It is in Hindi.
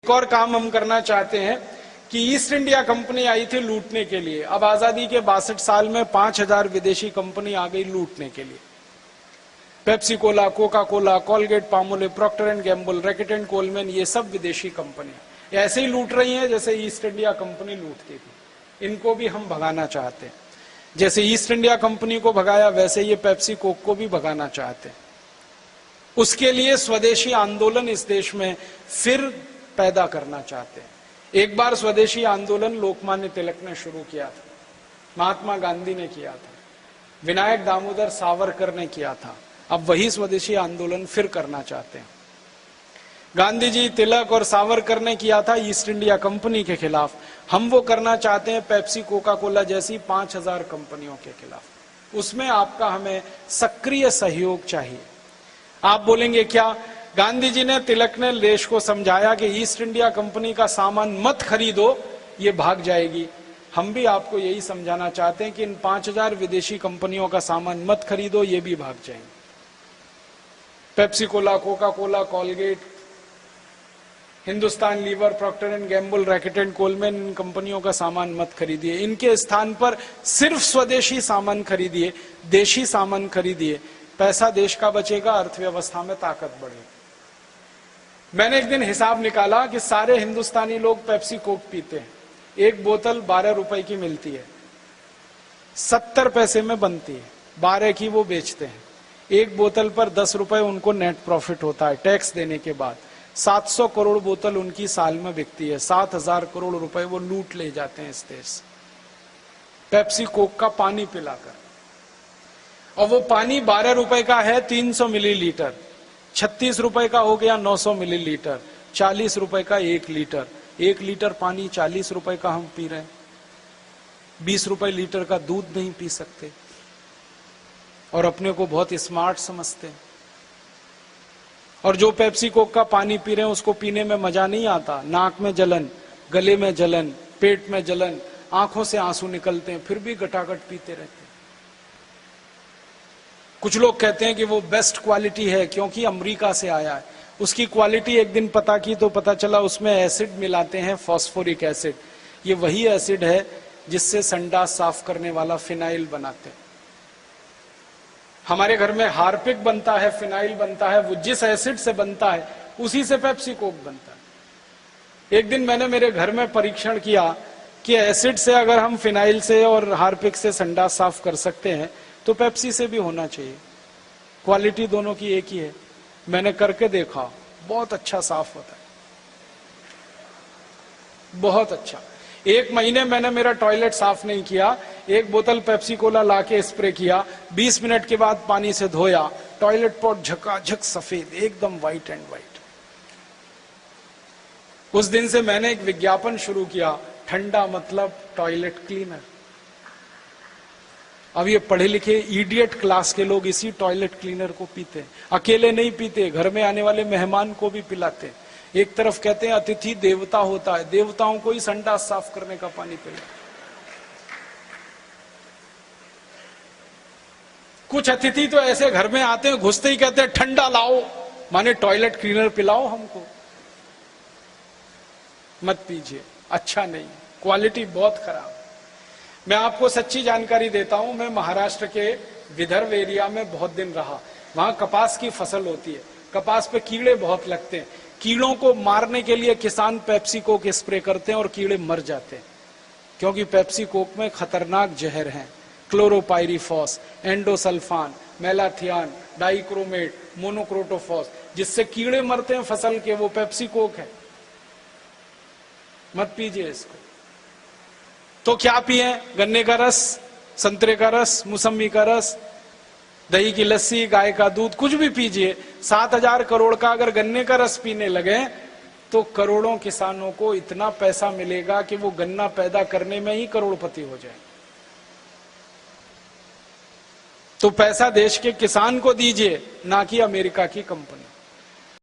एक और काम हम करना चाहते हैं कि ईस्ट इंडिया कंपनी आई थी लूटने के लिए, अब आजादी के 62 साल में 5000 विदेशी कंपनी आ गई लूटने के लिए। Pepsi Cola, Coca Cola, Colgate, Palmolive, Procter and Gamble, Reckitt and Colman, ये सब विदेशी कंपनी ऐसे ही लूट रही हैं जैसे ईस्ट इंडिया कंपनी लूटती थी। इनको भी हम भगाना चाहते हैं। जैसे ईस्ट इंडिया कंपनी को भगाया वैसे ये पेप्सी कोक को भी भगाना चाहते हैं। उसके लिए स्वदेशी आंदोलन इस देश में फिर पैदा करना चाहते हैं। एक बार स्वदेशी आंदोलन लोकमान्य तिलक ने शुरू किया था, महात्मा गांधी ने किया था, विनायक दामोदर सावरकर ने किया था। अब वही स्वदेशी आंदोलन फिर करना चाहते हैं। गांधी जी, तिलक और सावरकर ने किया था ईस्ट इंडिया कंपनी के खिलाफ, हम वो करना चाहते हैं पेप्सी, कोका कोला जैसी 5000 कंपनियों के खिलाफ। उसमें आपका हमें सक्रिय सहयोग चाहिए। आप बोलेंगे क्या? गांधी जी ने, तिलक ने देश को समझाया कि ईस्ट इंडिया कंपनी का सामान मत खरीदो, ये भाग जाएगी। हम भी आपको यही समझाना चाहते हैं कि इन 5000 विदेशी कंपनियों का सामान मत खरीदो, ये भी भाग जाएंगे। Pepsi Cola, Coca Cola, Colgate, Hindustan Lever, Procter and Gamble, Reckitt and Colman, इन कंपनियों का सामान मत खरीदिए। इनके स्थान पर सिर्फ स्वदेशी सामान खरीदिए, देशी सामान खरीदिए। पैसा देश का बचेगा, अर्थव्यवस्था में ताकत बढ़ेगी। मैंने एक दिन हिसाब निकाला कि सारे हिंदुस्तानी लोग पेप्सी कोक पीते हैं। एक बोतल 12 रुपए की मिलती है, 70 पैसे में बनती है, 12 की वो बेचते हैं। एक बोतल पर 10 रुपए उनको नेट प्रॉफिट होता है टैक्स देने के बाद। 700 करोड़ बोतल उनकी साल में बिकती है, 7000 करोड़ रुपए वो लूट ले जाते हैं इस देश। पेप्सी कोक का पानी पिलाकर, और वो पानी 12 रुपए का है 300 मिलीलीटर, 36 रुपए का हो गया 900 मिलीलीटर, 40 रुपए का 1 लीटर। 1 लीटर पानी 40 रुपए का हम पी रहे हैं। 20 रुपए लीटर का दूध नहीं पी सकते और अपने को बहुत स्मार्ट समझते हैं। और जो पेप्सी कोक का पानी पी रहे हैं उसको पीने में मजा नहीं आता, नाक में जलन, गले में जलन, पेट में जलन, आंखों से आंसू निकलते हैं, फिर भी गटागट पीते रहते हैं। कुछ लोग कहते हैं कि वो बेस्ट क्वालिटी है क्योंकि अमेरिका से आया है। उसकी क्वालिटी एक दिन पता की तो पता चला उसमें एसिड मिलाते हैं, फास्फोरिक एसिड। ये वही एसिड है जिससे संडास साफ करने वाला फिनाइल बनाते हैं। हमारे घर में हार्पिक बनता है, फिनाइल बनता है, वो जिस एसिड से बनता है उसी से पेप्सी कोक बनता है। एक दिन मैंने मेरे घर में परीक्षण किया कि एसिड से अगर हम फिनाइल से और हार्पिक से संडास साफ कर सकते हैं तो पेप्सी से भी होना चाहिए। क्वालिटी दोनों की एक ही है। मैंने करके देखा, बहुत अच्छा साफ होता है, बहुत अच्छा। 1 महीने मैंने मेरा टॉयलेट साफ नहीं किया, एक बोतल पेप्सी कोला लाके स्प्रे किया, 20 मिनट के बाद पानी से धोया, टॉयलेट पॉट झकाझक सफेद, एकदम व्हाइट एंड व्हाइट। उस दिन से मैंने एक विज्ञापन शुरू किया, ठंडा मतलब टॉयलेट क्लीनर। अब ये पढ़े लिखे इडियट क्लास के लोग इसी टॉयलेट क्लीनर को पीते हैं। अकेले नहीं पीते, घर में आने वाले मेहमान को भी पिलाते हैं। एक तरफ कहते हैं अतिथि देवता होता है, देवताओं को ही संडास साफ करने का पानी पिला। कुछ अतिथि तो ऐसे घर में आते हैं, घुसते ही कहते हैं ठंडा लाओ, माने टॉयलेट क्लीनर पिलाओ हमको। मत पीजिए, अच्छा नहीं, क्वालिटी बहुत खराब। मैं आपको सच्ची जानकारी देता हूं, मैं महाराष्ट्र के विदर्भ एरिया में बहुत दिन रहा। वहां कपास की फसल होती है, कपास पे कीड़े बहुत लगते हैं। कीड़ों को मारने के लिए किसान पेप्सी कोक स्प्रे करते हैं और कीड़े मर जाते हैं, क्योंकि पेप्सी कोक में खतरनाक जहर हैं, chlorpyrifos, endosulfan, malathion, dichromate, monocrotophos, जिससे कीड़े मरते हैं फसल के, वो पेप्सी कोक है। मत पीजिए इसको। तो क्या पिए? गन्ने का रस, संतरे का रस, मौसम्मी का रस, दही की लस्सी, गाय का दूध, कुछ भी पीजिए। 7000 करोड़ का अगर गन्ने का रस पीने लगे तो करोड़ों किसानों को इतना पैसा मिलेगा कि वो गन्ना पैदा करने में ही करोड़पति हो जाए। तो पैसा देश के किसान को दीजिए, ना कि अमेरिका की कंपनी।